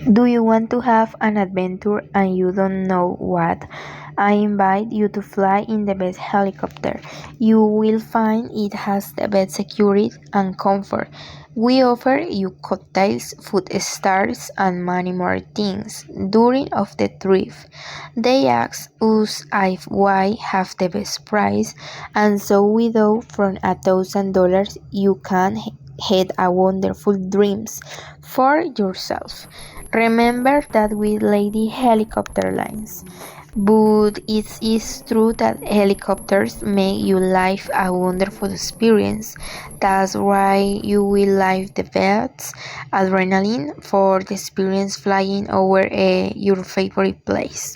Do you want to have an adventure and you don't know what? I invite you to fly in the best helicopter. You will find it has the best security and comfort. We offer you cocktails, food stars, and many more things during of the trip. They ask us if we have the best price, and so we do from $1,000 you can had a wonderful dreams for yourself. Remember that with Lady Helicopter Lines. But it is true that helicopters make your life a wonderful experience. That's why you will live the best adrenaline for the experience flying over your favorite place.